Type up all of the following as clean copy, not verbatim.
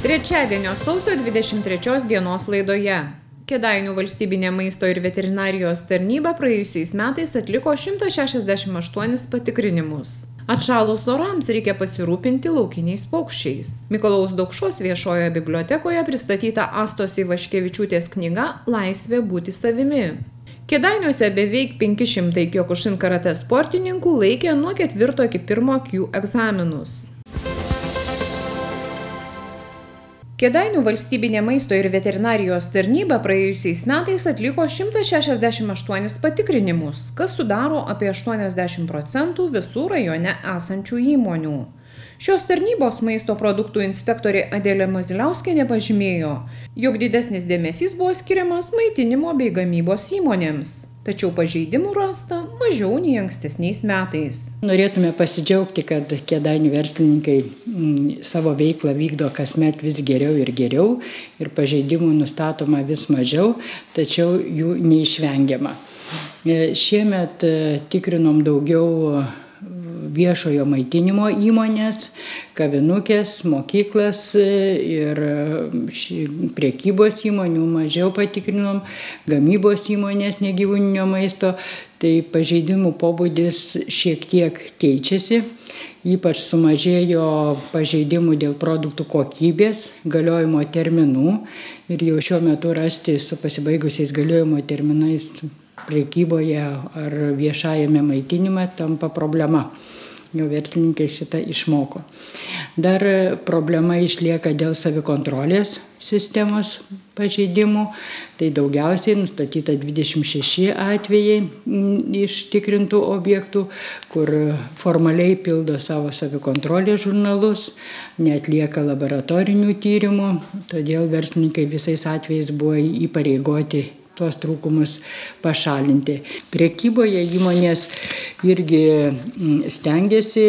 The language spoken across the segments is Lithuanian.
Trečiadienio sausio 23 dienos laidoje. Kėdainių valstybinė maisto ir veterinarijos tarnyba praėjusiais metais atliko 168 patikrinimus. Atšalus orams reikia pasirūpinti laukiniais paukščiais. Mikalojaus Daukšos viešojoje bibliotekoje pristatyta Astos Ivaškevičiūtės knyga Laisvė būti savimi. Kėdainiuose beveik 500 Kiokušin karate sportininkų laikė nuo 4 iki 1 Q egzaminus. Kėdainių valstybinė maisto ir veterinarijos tarnyba praėjusiais metais atliko 168 patikrinimus, kas sudaro apie 80% visų rajone esančių įmonių. Šios tarnybos maisto produktų inspektorė Adelė Maziliauskienė pažymėjo, jog didesnis dėmesys buvo skiriamas maitinimo bei gamybos įmonėms. Tačiau pažeidimų rasta mažiau nei ankstesniais metais. Norėtume pasidžiaugti, kad Kėdainių verslininkai savo veiklą vykdo kasmet vis geriau ir pažeidimų nustatoma vis mažiau, tačiau jų neišvengiama. Šiemet tikrinom daugiau viešojo maitinimo įmonės, kavinukės, mokyklas ir prekybos įmonių mažiau patikrinom, gamybos įmonės negyvūninio maisto, tai pažeidimų pobūdis šiek tiek keičiasi, ypač sumažėjo pažeidimų dėl produktų kokybės, galiojimo terminų ir jau šiuo metu rasti su pasibaigusiais galiojimo terminais prekyboje ar viešajame maitinime tampa problema. Jau verslininkai šitą išmoko. Dar problema išlieka dėl savikontrolės sistemos pažeidimų. Tai daugiausiai nustatyta 26 atvejai iš tikrintų objektų, kur formaliai pildo savo savikontrolės žurnalus, neatlieka laboratorinių tyrimų, todėl verslininkai visais atvejais buvo įpareigoti tuos trūkumus pašalinti. Prekyboje įmonės irgi stengiasi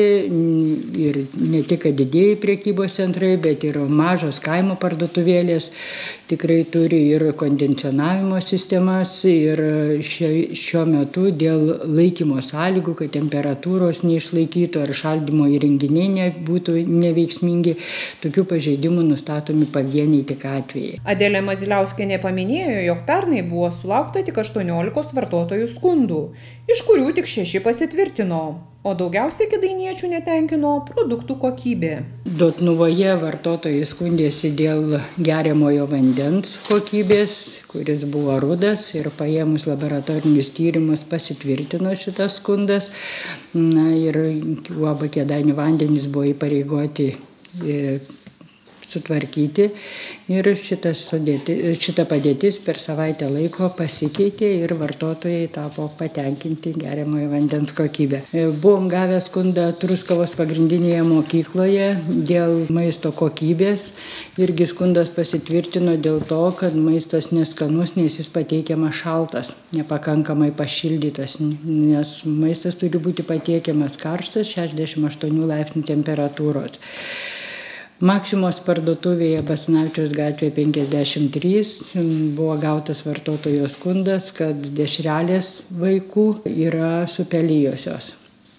ir ne tik didieji prekybos centrai, bet ir mažos kaimo parduotuvėlės tikrai turi ir kondicionavimo sistemas ir šiuo metu dėl laikymo sąlygų, kad temperatūros neišlaikytų ar šaldymo įrenginiai nebūtų neveiksmingi, tokių pažeidimų nustatomi pavieniai tik atvejai. Adelė Maziliauskienė paminėjo, jog pernai buvo sulaukta tik 18 vartotojų skundų, iš kurių tik 6 pasitvirtino, o daugiausiai kėdainiečių netenkino produktų kokybė. Dotnuvoje vartotojai skundėsi dėl geriamojo vandens kokybės, kuris buvo rudas ir paėmus laboratorinius tyrimus pasitvirtino šitas skundas. Ir UAB Kėdainių vandenys buvo įpareigoti sutvarkyti ir šita padėtis per savaitę laiko pasikeitė ir vartotojai tapo patenkinti geriamojo vandens kokybę. Buvom gavę skundą Truskavos pagrindinėje mokykloje dėl maisto kokybės. Irgi skundas pasitvirtino dėl to, kad maistas neskanus, nes jis pateikiamas šaltas, nepakankamai pašildytas, nes maistas turi būti pateikiamas karštas 68 laipsnių temperatūros. Maksimos parduotuvėje Basanavičiaus gatvėje 53 buvo gautas vartotojo skundas, kad dešrelės vaikų yra supelijusios.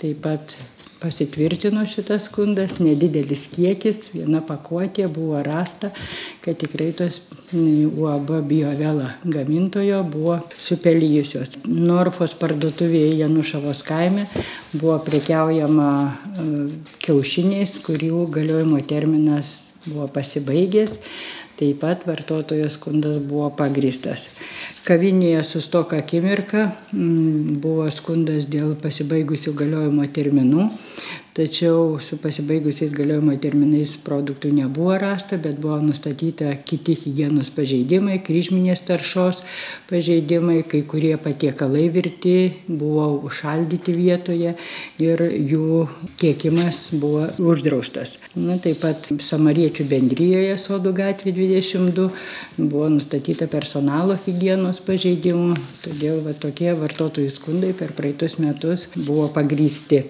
Taip pat pasitvirtino šitas skundas, nedidelis kiekis, viena pakuotė buvo rasta, kad tikrai tos UAB Biovela gamintojo buvo supelijusios. Norfos parduotuvėje Janušavos kaime buvo prekiaujama kiaušiniais, kurių galiojimo terminas buvo pasibaigęs. Taip pat vartotojo skundas buvo pagrįstas. Kavinėje Sustok akimirka buvo skundas dėl pasibaigusių galiojimo terminų, tačiau su pasibaigusiais galiojimo terminais produktų nebuvo rasta, bet buvo nustatyta kiti higienos pažeidimai, kryžminės taršos pažeidimai, kai kurie patiekalai virti buvo užšaldyti vietoje ir jų tiekimas buvo uždraustas. Taip pat Samariečių bendrijoje Sodų gatvė 22 buvo nustatyta personalo higienos pažeidimų, todėl tokie vartotojų skundai per praeitus metus buvo pagrįsti.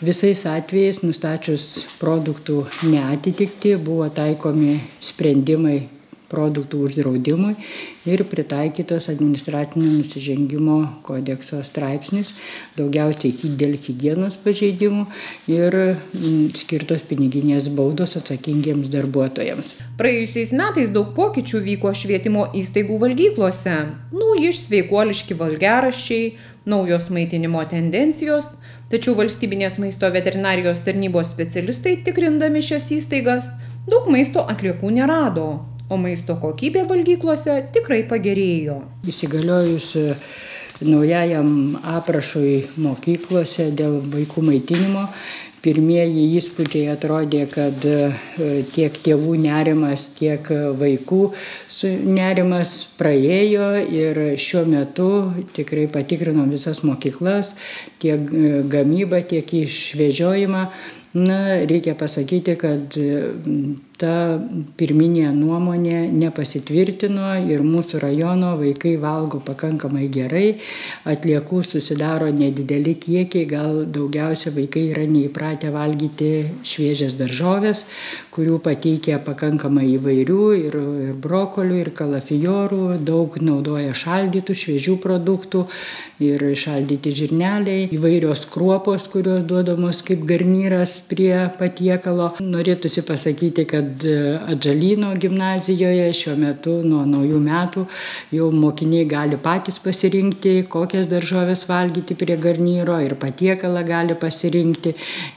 Visais atvejais nustačius produktų neatitikti buvo taikomi sprendimai produktų uždraudimui ir pritaikytos administracinio nusižengimo kodekso straipsnis, daugiausiai dėl higienos pažeidimų ir skirtos piniginės baudos atsakingiems darbuotojams. Praėjusiais metais daug pokyčių vyko švietimo įstaigų valgyklose. Nauji sveikuoliški valgiaraščiai, naujos maitinimo tendencijos, tačiau valstybinės maisto veterinarijos tarnybos specialistai, tikrindami šias įstaigas, daug maisto atliekų nerado, o maisto kokybė valgyklose tikrai pagerėjo. Įsigaliojus naujajam aprašui mokyklose dėl vaikų maitinimo, pirmieji įspūdžiai atrodė, kad tiek tėvų nerimas, tiek vaikų nerimas praėjo ir šiuo metu tikrai patikrinom visas mokyklas, tiek gamybą, tiek išvežiojimą. Reikia pasakyti, kad ta pirminė nuomonė nepasitvirtino ir mūsų rajono vaikai valgo pakankamai gerai, atliekų susidaro nedideli kiekiai, gal daugiausia vaikai yra neįpratę valgyti šviežias daržoves, kurių pateikia pakankamai įvairių ir brokolių, ir kalafijorų, daug naudoja šaldytų, šviežių produktų ir šaldyti žirneliai, įvairios kruopos, kurios duodamos kaip garnyras prie patiekalo. Norėtųsi pasakyti, kad Atžalyno gimnazijoje šiuo metu nuo naujų metų jau mokiniai gali patys pasirinkti, kokias daržoves valgyti prie garnyro ir patiekalą gali pasirinkti.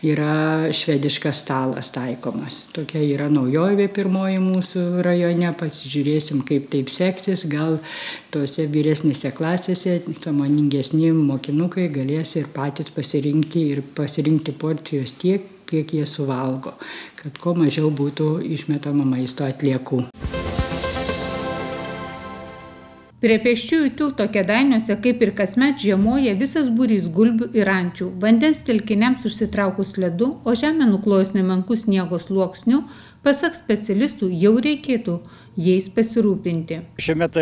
Yra švediškas stalas taikomas. Tokia yra naujovė pirmoji mūsų rajone. Pasižiūrėsim, kaip taip seksis. Gal tose vyresnėse klasėse sąmoningesni mokinukai galės ir patys pasirinkti porcijos tiek, kiek jie suvalgo, kad kuo mažiau būtų išmetama maisto atliekų. Prie pėsčiųjų tilto Kėdainiuose kaip ir kasmet žiemoja visas būrys gulbių ir ančių. Vandens telkiniams užsitraukus ledu, o žemę nuklojus nemenku sniego sluoksniu, pasak specialistų jau reikėtų jais pasirūpinti. Šiemet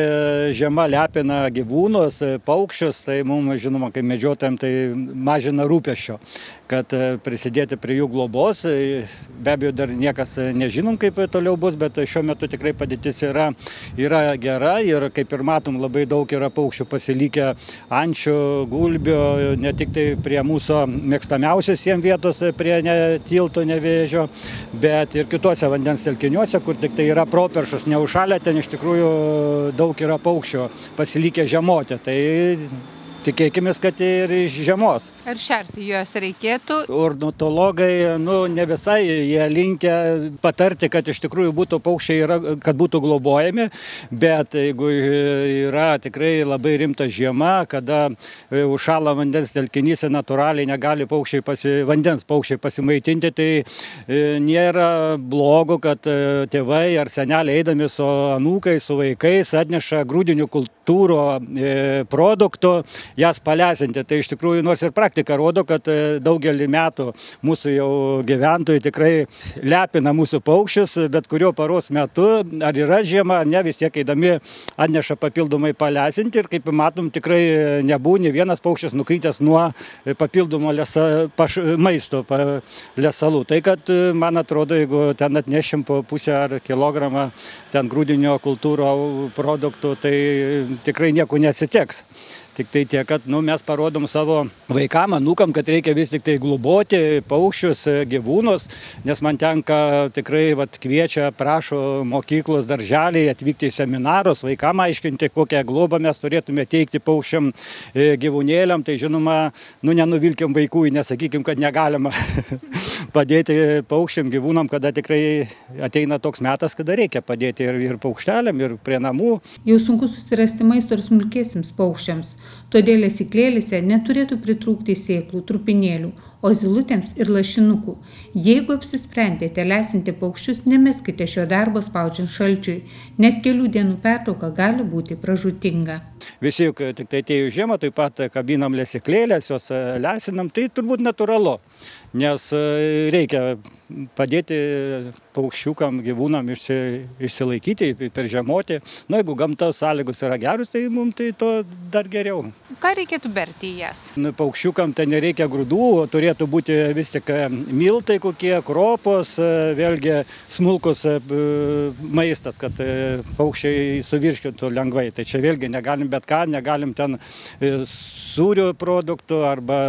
žiema lepina gyvūnus, paukščius, tai mums, žinoma, kaip medžiotojams, tai mažina rūpesčio, kad prisidėti prie jų globos. Be abejo, dar niekas nežinom, kaip toliau bus, bet šiuo metu tikrai padėtis yra gera ir kaip ir matom, labai daug yra paukščių pasilikę, ančių, gulbių, ne tik tai prie mūsų mėgstamiausios jiem vietos, prie tilto Nevėžio, bet ir kitose vandens telkiniuose, kur tik tai yra properšus, neužšalę, ten iš tikrųjų daug yra paukščių pasilikę žiemoti. Tai tikėkimės, kad ir iš žiemos. Ar šerti juos reikėtų? Ornitologai, ne visai, jie linkę patarti, kad iš tikrųjų būtų paukščiai, kad būtų globojami, bet jeigu yra tikrai labai rimta žiema, kada užšąla vandens telkinyse, natūraliai negali vandens paukščiai pasimaitinti, tai nėra blogo, kad tėvai ar seneliai eidami su anūkais, su vaikais atneša grūdinių kultūrų produktų, jas palesinti. Tai iš tikrųjų, nors ir praktika rodo, kad daugelį metų mūsų jau gyventojai tikrai lepina mūsų paukščius, bet kurio paros metu, ar yra žiema, ne, vis tiek eidami atneša papildomai palesinti ir kaip matom, tikrai nebūna vienas paukščias nukrytęs nuo papildomo maisto lesalų. Tai kad, man atrodo, jeigu ten atnešim po pusę ar kilogramą ten grūdinio kultūrų produktų, tai tikrai nieko neatsitiks. Tik tai tiek, kad mes parodom savo vaikam, anūkam, kad reikia vis tik tai globoti paukščius, gyvūnus, nes man tenka tikrai kviečia, prašo mokyklos, darželiai atvykti į seminarus, vaikam aiškinti, kokią globą mes turėtume teikti paukščiam, gyvūnėliam. Tai žinoma, nenuvilkim vaikų, nesakykim, kad negalima padėti paukščiam, gyvūnam, kada tikrai ateina toks metas, kada reikia padėti ir paukšteliam, ir prie namų. Jau sunku susirasti maisto ir smulkiesiems paukščiams. Todėl lesyklėlėse neturėtų pritrūkti sėklų, trupinėlių, o zylutėms ir lašinukų. Jeigu apsisprendėte lesinti paukščius, nemeskite šio darbo spaudžiant šalčiui. Net kelių dienų pertrauka gali būti pražūtinga. Visi juk tik tai atėjo žiemą, taip pat kabinam lesyklėlės, jos lesinam, tai turbūt natūralu, nes reikia padėti paukščiukam, gyvūnam išsilaikyti, peržiemoti. Jeigu gamtos sąlygos yra gerus, tai mums tai to dar geriau. Ką reikėtų berti į jas? Paukščiukam ten nereikia grūdų, turėtų būti vis tik miltai kokie, kropos, vėlgi smulkus maistas, kad paukščiai suvirškintų lengvai. Tai čia vėlgi negalim bet ką, negalim ten sūrio produktų arba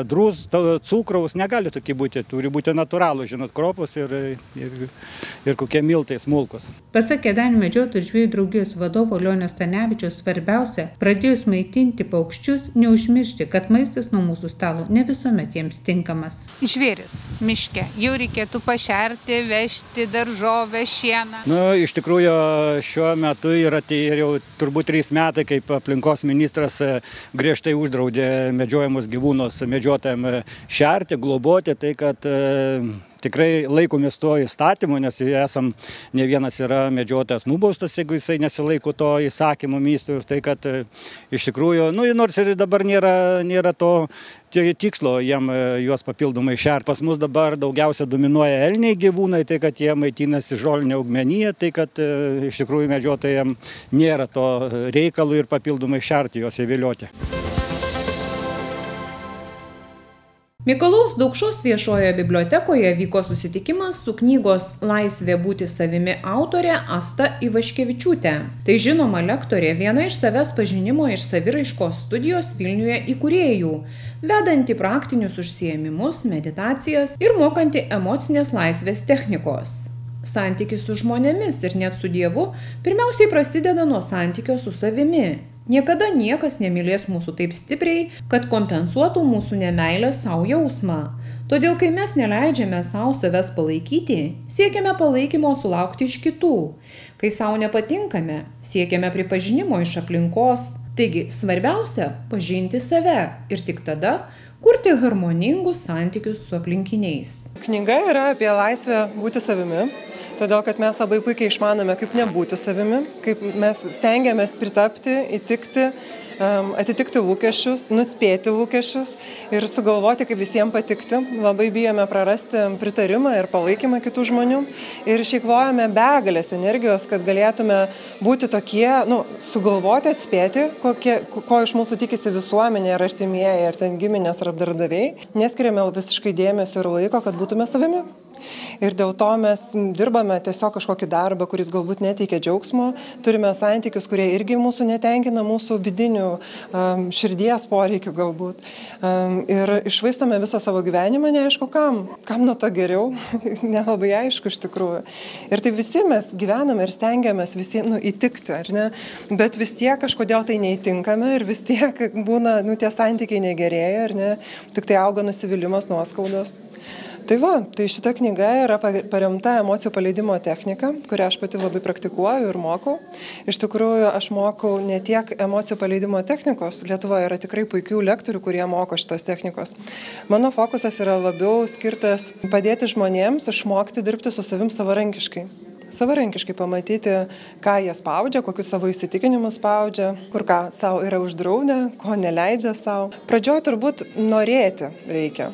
cukraus, negali tokie būti, turi būti natūralų, žinot, kropos ir kokie miltai smulkus. Pasak Kėdainių medžiotojų ir žvejų draugijos vadovo Lionio Stanevičiaus, svarbiausia, pradėjus maitinti paukščius, neužmiršti, kad maistas nuo mūsų stalo ne visuomet jiems tinkamas. Žvėris miške jau reikėtų pašerti, vežti daržovę, šieną. Iš tikrųjų, šiuo metu yra jau turbūt 3 metai, kaip aplinkos ministras griežtai uždraudė medžiojamus gyvūnus medžiotojams šerti, globoti, tai kad tikrai laikomės to įstatymu, nes ne vienas yra medžiotojas nubaustas, jeigu jisai nesilaiko to įsakymo ministrų, tai kad iš tikrųjų, nors ir dabar nėra to tikslo jiem juos papildomai šerti. Pas mus dabar daugiausia dominuoja elniai gyvūnai, tai kad jie maitinasi žolinė augmenija, tai kad iš tikrųjų medžiotojams nėra to reikalų ir papildomai šerti juos įvilioti. Mikalojaus Daukšos viešojoje bibliotekoje vyko susitikimas su knygos Laisvė būti savimi autore Asta Ivaškevičiūtė. Tai žinoma lektorė, viena iš savęs pažinimo ir saviraiškos studijos Vilniuje įkūrėjų, vedanti praktinius užsiėmimus, meditacijas ir mokanti emocinės laisvės technikos. Santykis su žmonėmis ir net su Dievu pirmiausiai prasideda nuo santykio su savimi. Niekada niekas nemylės mūsų taip stipriai, kad kompensuotų mūsų nemeilę savo jausmą. Todėl, kai mes neleidžiame savo savęs palaikyti, siekiame palaikymo sulaukti iš kitų. Kai savo nepatinkame, siekiame pripažinimo iš aplinkos. Taigi, svarbiausia – pažinti save ir tik tada kurti harmoningus santykius su aplinkiniais. Knyga yra apie laisvę būti savimi. Todėl, kad mes labai puikiai išmanome, kaip nebūti savimi, kaip mes stengiamės pritapti, įtikti, atitikti lūkesčius, nuspėti lūkesčius ir sugalvoti, kaip visiems patikti. Labai bijome prarasti pritarimą ir palaikymą kitų žmonių ir išeikvojame begalės energijos, kad galėtume būti tokie, sugalvoti, atspėti, ko iš mūsų tikisi visuomenė ar artimieji, ar ten giminės ar darbdaviai. Neskiriame visiškai dėmesio ir laiko, kad būtume savimi. Ir dėl to mes dirbame tiesiog kažkokį darbą, kuris galbūt neteikia džiaugsmo, turime santykius, kurie irgi mūsų netenkina, mūsų vidinių širdies poreikių galbūt. Ir išvaistome visą savo gyvenimą, neaišku kam nuo to geriau, nelabai aišku iš tikrųjų. Ir tai visi mes gyvename ir stengiamės visiems įtikti, ar ne? Bet vis tiek kažkodėl tai neįtinkame ir vis tiek būna, tie santykiai negerėja, ar ne? Tik tai auga nusivylimas, nuoskaudos. Tai šita knyga yra paremta emocijų paleidimo technika, kurią aš pati labai praktikuoju ir mokau. Iš tikrųjų, aš mokau ne tiek emocijų paleidimo technikos, Lietuvoje yra tikrai puikių lektorių, kurie moko šitos technikos. Mano fokusas yra labiau skirtas padėti žmonėms išmokti dirbti su savim savarankiškai. Savarankiškai pamatyti, ką jie spaudžia, kokius savo įsitikinimus spaudžia, kur ką savo yra uždraudę, ko neleidžia savo. Pradžioj turbūt norėti reikia,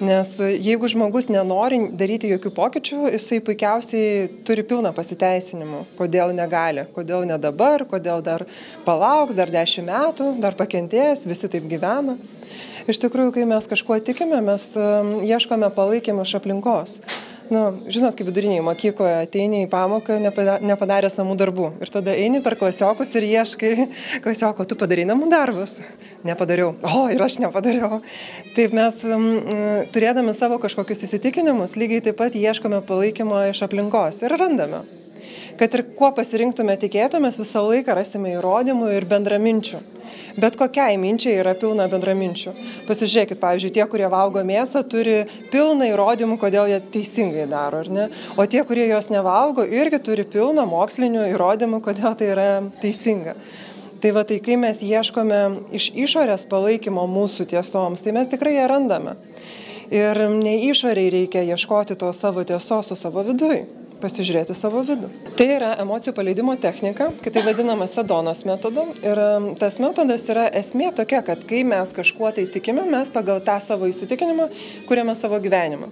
nes jeigu žmogus nenori daryti jokių pokyčių, jisai puikiausiai turi pilną pasiteisinimų, kodėl negali, kodėl ne dabar, kodėl dar palauks, dar 10 metų, dar pakentės, visi taip gyvena. Iš tikrųjų, kai mes kažkuo tikime, mes ieškome palaikymų iš aplinkos. Žinot, kaip viduriniai mokykloje ateini į pamoką nepadaręs namų darbų. Ir tada eini per klasiokus ir ieškai klasioko, tu padarai namų darbus? Nepadariau. Ir aš nepadariau. Taip mes, turėdami savo kažkokius įsitikinimus, lygiai taip pat ieškome palaikymo iš aplinkos ir randame. Kad ir kuo pasirinktume tikėtumės, visą laiką rasime įrodymų ir bendraminčių. Bet kokiai minčiai yra pilna bendraminčių. Pasižiūrėkit, pavyzdžiui, tie, kurie valgo mėsą, turi pilną įrodymų, kodėl jie teisingai daro, ar ne? O tie, kurie jos nevalgo, irgi turi pilną mokslinių įrodymų, kodėl tai yra teisinga. Tai kai mes ieškome iš išorės palaikymo mūsų tiesoms, tai mes tikrai ją randame. Ir ne išoriai reikia ieškoti to savo tiesos su savo viduj. Pasižiūrėti savo vidų. Tai yra emocijų paleidimo technika, tai vadinama Sedonos metodu. Ir tas metodas yra esmė tokia, kad kai mes kažkuo tai tikime, mes pagal tą savo įsitikinimą kuriame savo gyvenimą.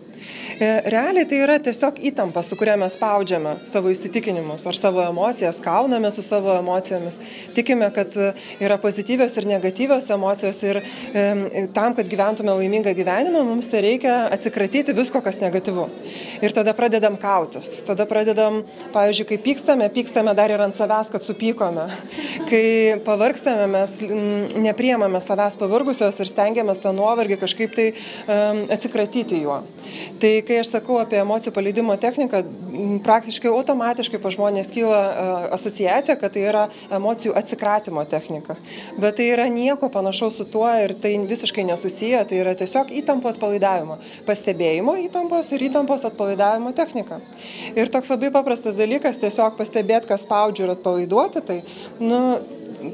Realiai tai yra tiesiog įtampa, su kuria mes spaudžiame savo įsitikinimus ar savo emocijas, kauname su savo emocijomis. Tikime, kad yra pozityvios ir negatyvios emocijos ir tam, kad gyventume laimingą gyvenimą, mums tai reikia atsikratyti visko, kas negatyvu. Ir tada pradedam kautis. Tada pradedam, pavyzdžiui, kai pykstame dar ir ant savęs, kad supykome. Kai pavargstame, mes nepriemame savęs pavargusios ir stengiamės tą nuovargį kažkaip tai atsikratyti juo. Tai kai aš sakau apie emocijų paleidimo techniką, praktiškai automatiškai pa žmonės kyla asociacija, kad tai yra emocijų atsikratimo technika. Bet tai yra nieko panašaus su tuo ir tai visiškai nesusiję, tai yra tiesiog įtampo atpalaidavimo. Pastebėjimo įtampos ir įtampos atpalaidavimo technika. Ir toks labai paprastas dalykas, tiesiog pastebėti, kas spaudžiu ir atpalaiduoti, tai,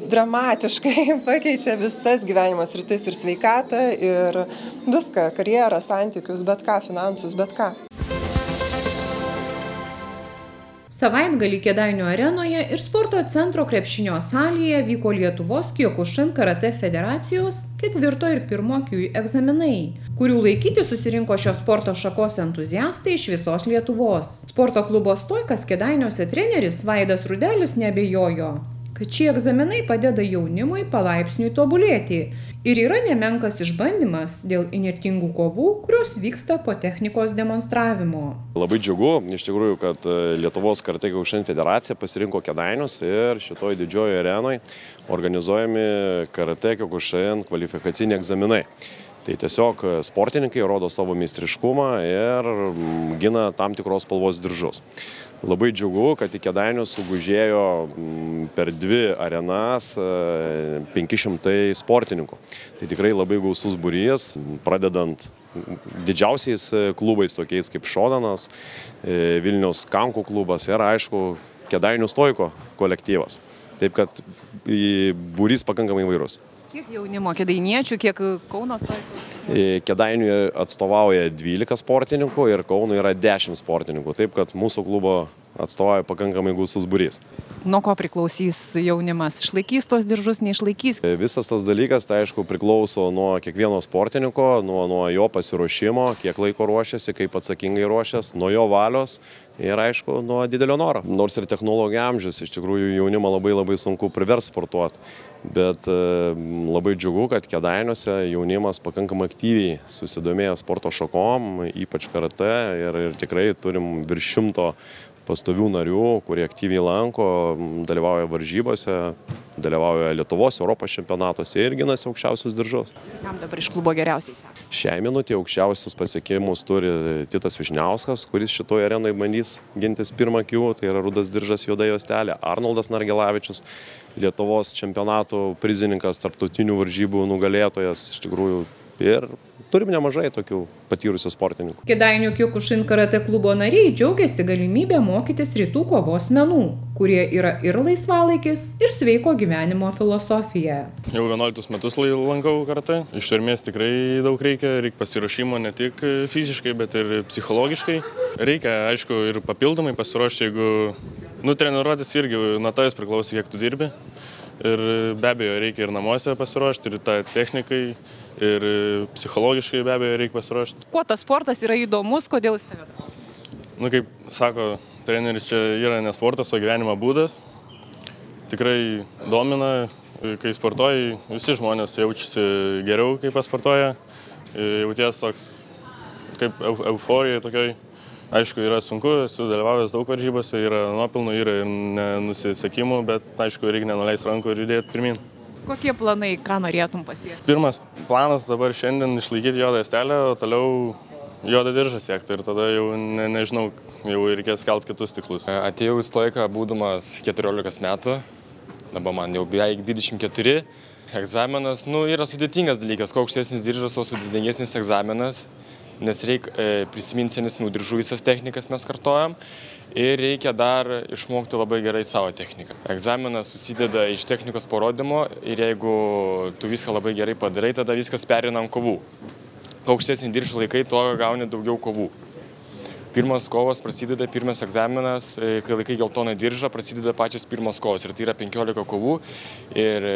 dramatiškai pakeičia visas gyvenimo sritis ir sveikatą, ir viską, karjerą, santykius, bet ką, finansus, bet ką. Savaitgalį Kėdainių arenoje ir sporto centro krepšinio salėje vyko Lietuvos Kiokušin Karate federacijos 4 ir 1 KIUI egzaminai, kurių laikyti susirinko šios sporto šakos entuziastai iš visos Lietuvos. Sporto klubo Stoikas Kėdainiuose treneris Vaidas Rudelis neabejojo, kad šie egzaminai padeda jaunimui palaipsniui tobulėti ir yra nemenkas išbandymas dėl įnirtingų kovų, kurios vyksta po technikos demonstravimo. Labai džiugu, iš tikrųjų, kad Lietuvos Karate Kiokušin federacija pasirinko Kėdainius ir šitoj didžiojoje arenoje organizuojami Karate Kiokušin kvalifikaciniai egzaminai. Tai tiesiog sportininkai rodo savo meistriškumą ir gina tam tikros spalvos diržus. Labai džiugu, kad į Kėdainius sugužėjo per 2 arenas 500 sportininkų. Tai tikrai labai gausus būrys, pradedant didžiausiais klubais, tokiais kaip Šodanas, Vilniaus Kankų klubas ir, aišku, Kėdainių Stoiko kolektyvas. Taip kad būrys pakankamai įvairus. Kiek jaunimo kėdainiečių, kiek Kauno Stoikų? Kėdainiui atstovauja 12 sportininkų ir Kaunui yra 10 sportininkų. Taip, kad mūsų klubo atstovauja pakankamai gausus būrys. Nuo ko priklausys jaunimas? Išlaikys tos diržus, neišlaikys? Visas tas dalykas, tai aišku, priklauso nuo kiekvieno sportininko, nuo jo pasiruošimo, kiek laiko ruošiasi, kaip atsakingai ruošiasi, nuo jo valios ir, aišku, nuo didelio noro. Nors ir technologijų amžius, iš tikrųjų jaunimą labai sunku privers sportuoti, bet labai džiugu, kad Kėdainiuose jaunimas pakankamai aktyviai susidomėjo sporto šakom, ypač karate, ir tikrai turim virš 100 pastovių narių, kurie aktyviai lanko, dalyvauja varžybose, dalyvauja Lietuvos, Europos čempionatuose ir ginasi aukščiausius diržus. Kam dabar iš klubo geriausiai sekasi? Šiai minutė aukščiausius pasiekimus turi Titas Vyšniauskas, kuris šitoje arenoje bandys gintis 1 KIUI, tai yra rudas diržas juoda juostelė. Arnoldas Nargelavičius, Lietuvos čempionatų prizininkas, tarptautinių varžybų nugalėtojas, iš tikrųjų, ir turim nemažai tokių patyrusių sportininkų. Kėdainių Kiokušin Karate klubo nariai džiaugiasi galimybę mokytis rytų kovos menų, kurie yra ir laisvalaikis, ir sveiko gyvenimo filosofija. Jau 11 metus lankau karate. Ištvermės tikrai daug reikia pasiruošimo ne tik fiziškai, bet ir psichologiškai. Reikia, aišku, ir papildomai pasiruošti, jeigu treniruotis irgi nuo tavęs priklauso, kiek tu dirbi. Ir be abejo reikia ir namuose pasiruošti, ir tą technikai, ir psichologiškai be abejo reikia pasiruošti. Kuo tas sportas yra įdomus, kodėl jis tave traukia? Kaip sako treneris, čia yra ne sportas, o gyvenimo būdas. Tikrai domina, kai sportuoji, visi žmonės jaučiasi geriau, kai pasportuoja. Jauties toks kaip euforija tokioj. Aišku, yra sunku, esu dalyvavęs daug varžybose, yra nuopilnų, yra ir nenusisekimų, bet aišku, reikia nenuleisti rankų ir judėti pirmin. Kokie planai, ką norėtum pasiekti? Pirmas planas dabar šiandien išlaikyti juodą juostelę, o toliau juodą diržą siekti ir tada jau nežinau, jau reikės kelti kitus tikslus. Atėjau į Stoiką būdamas 14 metų, dabar man jau beveik 24. Egzaminas, yra sudėtingas dalykas, kuo aukštesnis diržas, o sudėtingesnis egzaminas. Nes reikia prisiminti senesnių diržų visas technikas mes kartojam ir reikia dar išmokti labai gerai savo techniką. Egzaminas susideda iš technikos parodymo ir jeigu tu viską labai gerai padarai, tada viskas perina ant kovų. Kuo aukštesnį diržą laikai, tuo gauni daugiau kovų. Pirmas kovos prasideda, pirmas egzaminas, kai laikai geltoną diržą, prasideda pačios pirmos kovos. Ir tai yra 15 kovų ir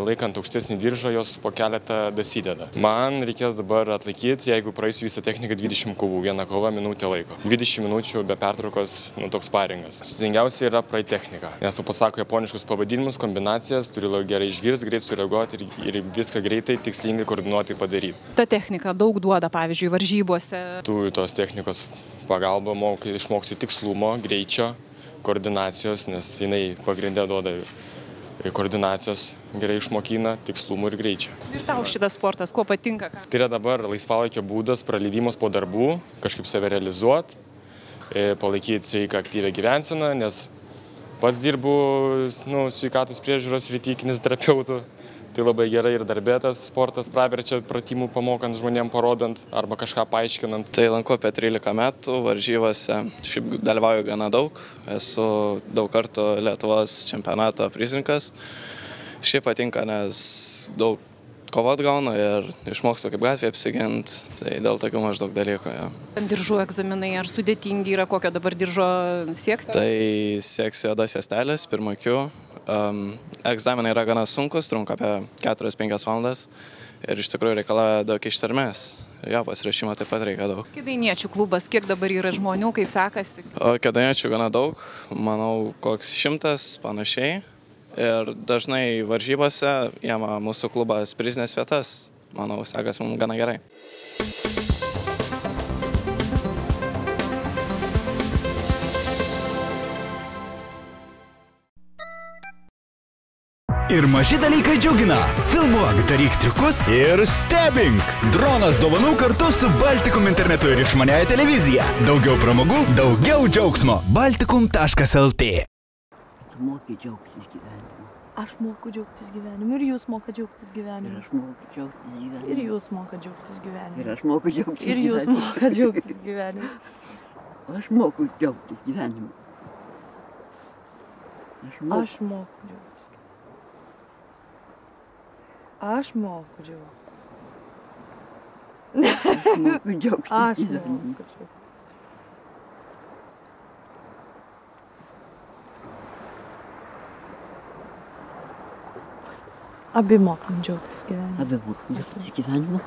laikant aukštesnį diržą, jos po keletą dasideda. Man reikės dabar atlaikyti, jeigu praeisiu visą techniką 20 kovų, viena kova minutė laiko. 20 minučių be pertraukos, toks sparingas. Sudėtingiausia yra praeiti techniką, nes pasako japoniškus pavadinimus, kombinacijas, turi gerai išgirsti, greit sureaguoti ir viską greitai, tikslingai koordinuoti padaryti. Ta technika daug duoda, pavyzdžiui, varžybose. Tu tos technikos pagalba išmoksi tikslumo, greičio, koordinacijos, nes jinai pagrindė duoda koordinacijos, gerai išmokina, tikslumo ir greičio. Ir tau šitas sportas, kuo patinka? Tai yra dabar laisvalaikio būdas, praleidimas po darbų, kažkaip save realizuoti, palaikyti sveiką aktyvią gyvenseną, nes pats dirbu sveikatos priežiūros srity kineziterapeutu. Tai labai gerai ir darbė tas sportas praverčia pratimų pamokant žmonėm, parodant arba kažką paaiškinant. Tai lanku apie 13 metų, varžybose šiaip dalyvauju gana daug, esu daug kartų Lietuvos čempionato prizininkas. Šiaip patinka, nes daug kovot gaunu ir išmokstu kaip gatvėje apsiginti, tai dėl tokių maždaug dalykų. Ja. Diržų egzaminai ar sudėtingi yra, kokio dabar diržo sieksite? Tai sieksiu juodos juostelės, pirmakių. Egzaminai yra gana sunkus, trunka apie 4-5 valandas ir iš tikrųjų reikalauja daug ištvermės. Ir jo, pasiruošimo taip pat reikia daug. Kėdainiečių klubas, kiek dabar yra žmonių, kaip sekasi? Kėdainiečių gana daug, manau koks 100 panašiai. Ir dažnai varžybose jama mūsų klubas prizinės vietas. Manau, sekasi mums gana gerai. Ir maži dalykai džiugina. Filmuok, daryk triukus ir stebink. Dronas dovanų kartu su Baltikum internetu ir išmaniąja televizija. Daugiau pramogų, daugiau džiaugsmo. Baltikum.lt. Tu moki džiaugtis gyvenimu. Aš moku džiaugtis gyvenimu. Ir jūs moka džiaugtis gyvenimu. Ir aš moku džiaugtis gyvenimu. Ir jūs moka džiaugtis gyvenimu. Ir aš moku džiaugtis gyvenimu. Ir jūs moka džiaugtis gyvenimu. Aš moku džiaugtis gyvenimu. Aš moku džiaugtis gyvenimu. Aš moku džiaugtis. Aš moku džiaugtis gyvenimu. Abi mokam džiaugtis gyvenimu. Abi mokam džiaugtis gyvenimu.